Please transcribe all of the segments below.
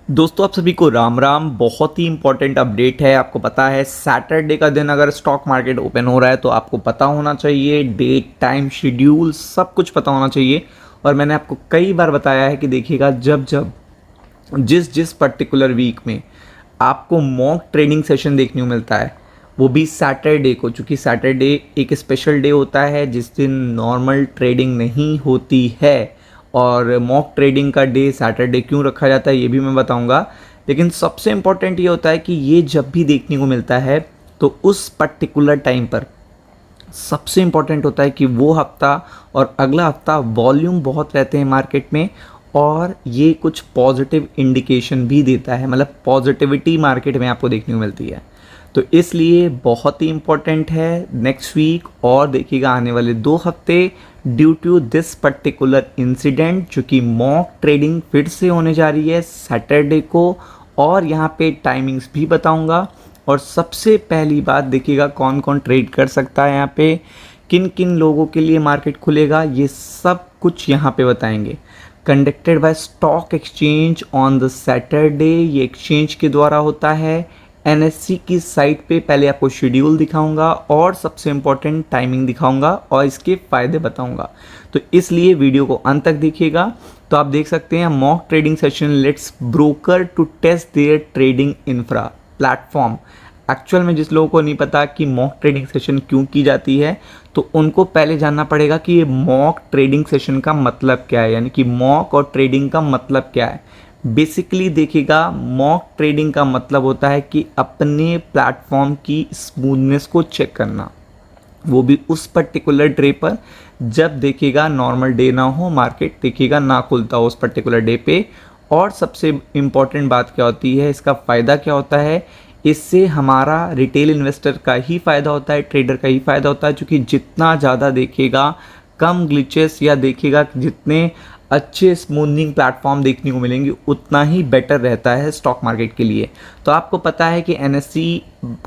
दोस्तों आप सभी को राम राम। बहुत ही इंपॉर्टेंट अपडेट है। आपको पता है सैटरडे का दिन अगर स्टॉक मार्केट ओपन हो रहा है तो आपको पता होना चाहिए, डेट टाइम शेड्यूल सब कुछ पता होना चाहिए। और मैंने आपको कई बार बताया है कि देखिएगा, जब जब जिस जिस पर्टिकुलर वीक में आपको मॉक ट्रेडिंग सेशन देखने को मिलता है, वो भी सैटरडे को, चूँकि सैटरडे एक स्पेशल डे होता है जिस दिन नॉर्मल ट्रेडिंग नहीं होती है। और मॉक ट्रेडिंग का डे सैटरडे क्यों रखा जाता है ये भी मैं बताऊंगा। लेकिन सबसे इम्पॉर्टेंट ये होता है कि ये जब भी देखने को मिलता है तो उस पर्टिकुलर टाइम पर सबसे इम्पॉर्टेंट होता है कि वो हफ्ता और अगला हफ्ता वॉल्यूम बहुत रहते हैं मार्केट में। और ये कुछ पॉजिटिव इंडिकेशन भी देता है, मतलब पॉजिटिविटी मार्केट में आपको देखने को मिलती है। तो इसलिए बहुत ही इम्पॉर्टेंट है नेक्स्ट वीक और देखिएगा आने वाले 2 हफ्ते, due to this particular incident, जो कि मॉक ट्रेडिंग फिर से होने जा रही है सैटरडे को। और यहाँ पे टाइमिंग्स भी बताऊंगा। और सबसे पहली बात देखिएगा, कौन कौन ट्रेड कर सकता है यहाँ पे, किन किन लोगों के लिए मार्केट खुलेगा, ये सब कुछ यहाँ पे बताएंगे। Conducted by stock exchange on the Saturday, ये एक्सचेंज के द्वारा होता है। एनएससी की साइट पे पहले आपको शेड्यूल दिखाऊंगा और सबसे इम्पोर्टेंट टाइमिंग दिखाऊंगा और इसके फ़ायदे बताऊंगा। तो इसलिए वीडियो को अंत तक देखिएगा। तो आप देख सकते हैं mock trading session lets broker to test their trading infra platform. Actual में जिस लोगों को नहीं पता कि मॉक ट्रेडिंग सेशन क्यों की जाती है, तो उनको पहले जानना पड़ेगा कि ये मॉक ट्रेडिंग सेशन का मतलब क्या है, यानी कि मॉक और ट्रेडिंग का मतलब क्या है। बेसिकली देखिएगा, मॉक ट्रेडिंग का मतलब होता है कि अपने प्लेटफॉर्म की स्मूथनेस को चेक करना, वो भी उस पर्टिकुलर डे पर जब देखिएगा नॉर्मल डे ना हो, मार्केट देखिएगा ना खुलता हो उस पर्टिकुलर डे पे। और सबसे इम्पॉर्टेंट बात क्या होती है, इसका फ़ायदा क्या होता है, इससे हमारा रिटेल इन्वेस्टर का ही फ़ायदा होता है, ट्रेडर का ही फ़ायदा होता है। क्योंकि जितना ज़्यादा देखिएगा कम ग्लिचेस या देखिएगा जितने अच्छे स्मूथनिंग प्लेटफॉर्म देखने को मिलेंगे उतना ही बेटर रहता है स्टॉक मार्केट के लिए। तो आपको पता है कि एनएससी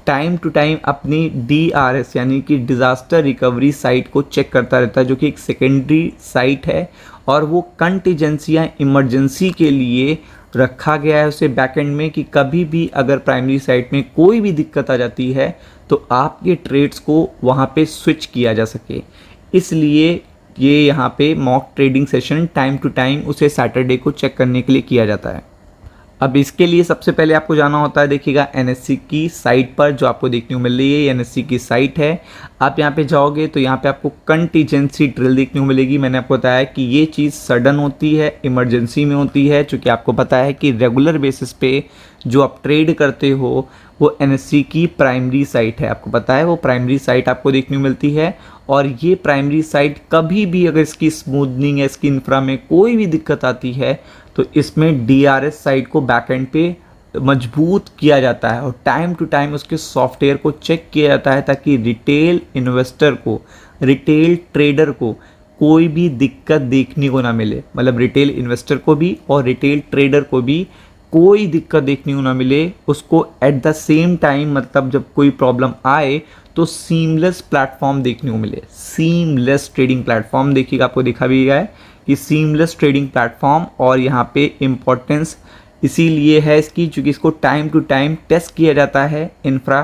टाइम टू टाइम अपनी डीआरएस यानी कि डिज़ास्टर रिकवरी साइट को चेक करता रहता है, जो कि एक सेकेंडरी साइट है और वो कंटीजेंसी या इमरजेंसी के लिए रखा गया है उसे बैकएंड में, कि कभी भी अगर प्राइमरी साइट में कोई भी दिक्कत आ जाती है तो आपके ट्रेड्स को वहाँ पे स्विच किया जा सके। इसलिए ये यहाँ पे mock trading session time to time उसे सैटरडे को चेक करने के लिए किया जाता है। अब इसके लिए सबसे पहले आपको जाना होता है देखिएगा एनएससी की साइट पर, जो आपको देखने को मिल रही है ये एनएससी की साइट है। आप यहाँ पे जाओगे तो यहाँ पे आपको कंटीजेंसी ड्रिल देखने को मिलेगी। मैंने आपको बताया कि ये चीज़ सडन होती है, इमरजेंसी में होती है, चूँकि आपको पता है कि रेगुलर बेसिस पे जो आप ट्रेड करते हो वो एनएससी की प्राइमरी साइट है। आपको पता है वो प्राइमरी साइट आपको देखने को मिलती है। और ये प्राइमरी साइट कभी भी अगर इसकी स्मूथनिंग या इसकी इंफ्रा में कोई भी दिक्कत आती है तो इसमें डीआरएस साइट को बैकएंड पे मजबूत किया जाता है और टाइम टू टाइम उसके सॉफ्टवेयर को चेक किया जाता है, ताकि रिटेल इन्वेस्टर को, रिटेल ट्रेडर को कोई भी दिक्कत देखने को ना मिले। मतलब रिटेल इन्वेस्टर को भी और रिटेल ट्रेडर को भी कोई दिक्कत देखने को ना मिले, उसको एट द सेम टाइम, मतलब जब कोई प्रॉब्लम आए तो सीमलेस प्लेटफॉर्म देखने को मिले। सीमलेस ट्रेडिंग प्लेटफॉर्म देखिएगा, आपको दिखा भी गया है कि सीमलेस ट्रेडिंग प्लेटफॉर्म। और यहाँ पे इम्पोर्टेंस इसीलिए है इसकी, क्योंकि इसको टाइम टू टाइम टेस्ट किया जाता है इंफ्रा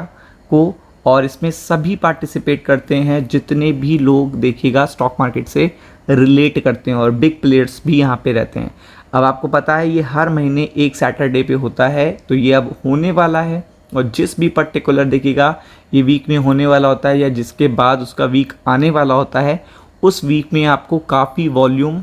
को, और इसमें सभी पार्टिसिपेट करते हैं जितने भी लोग देखिएगा स्टॉक मार्केट से रिलेट करते हैं, और बिग प्लेयर्स भी यहाँ पे रहते हैं। अब आपको पता है ये हर महीने एक सैटरडे पे होता है, तो ये अब होने वाला है। और जिस भी पर्टिकुलर देखिएगा ये वीक में होने वाला होता है या जिसके बाद उसका वीक आने वाला होता है, उस वीक में आपको काफ़ी वॉल्यूम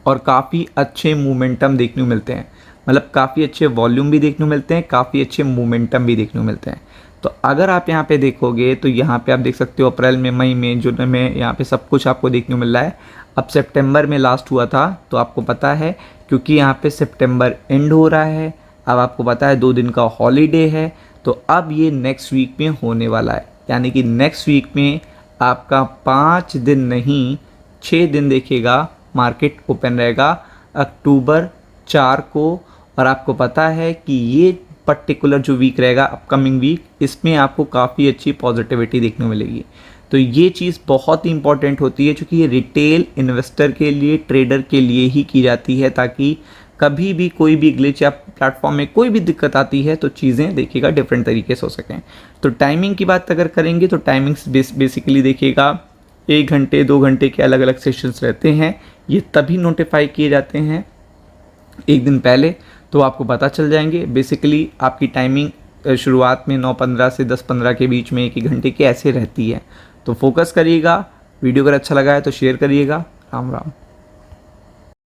और काफ़ी अच्छे मोमेंटम देखने को मिलते हैं। मतलब काफ़ी अच्छे वॉल्यूम भी देखने को मिलते हैं, काफ़ी अच्छे मोमेंटम भी देखने को मिलते हैं। तो अगर आप यहाँ पे देखोगे तो यहाँ पे आप देख सकते हो अप्रैल में, मई में, जून में, यहाँ पे सब कुछ आपको देखने को मिल रहा है। अब सितंबर में लास्ट हुआ था, तो आपको पता है क्योंकि यहाँ पे सितंबर एंड हो रहा है, अब आपको पता है 2 दिन का हॉलीडे है, तो अब ये नेक्स्ट वीक में होने वाला है। यानी कि नेक्स्ट वीक में आपका 5 दिन नहीं 6 दिन देखिएगा मार्केट ओपन रहेगा अक्टूबर 4 को। और आपको पता है कि ये पर्टिकुलर जो वीक रहेगा अपकमिंग वीक, इसमें आपको काफ़ी अच्छी पॉजिटिविटी देखने को मिलेगी। तो ये चीज़ बहुत ही इंपॉर्टेंट होती है, क्योंकि ये रिटेल इन्वेस्टर के लिए, ट्रेडर के लिए ही की जाती है, ताकि कभी भी कोई भी ग्लिच या प्लेटफॉर्म में कोई भी दिक्कत आती है तो चीज़ें देखिएगा डिफरेंट तरीके से हो सकें। तो टाइमिंग की बात अगर करेंगे तो टाइमिंग्स बेसिकली देखिएगा 1 घंटे 2 घंटे के अलग अलग सेशंस रहते हैं। ये तभी नोटिफाई किए जाते हैं एक दिन पहले, तो आपको पता चल जाएंगे। बेसिकली आपकी टाइमिंग शुरुआत में 9:15 से 10:15 के बीच में 1 घंटे की ऐसे रहती है। तो फोकस करिएगा। वीडियो अगर अच्छा लगा है तो शेयर करिएगा। राम राम।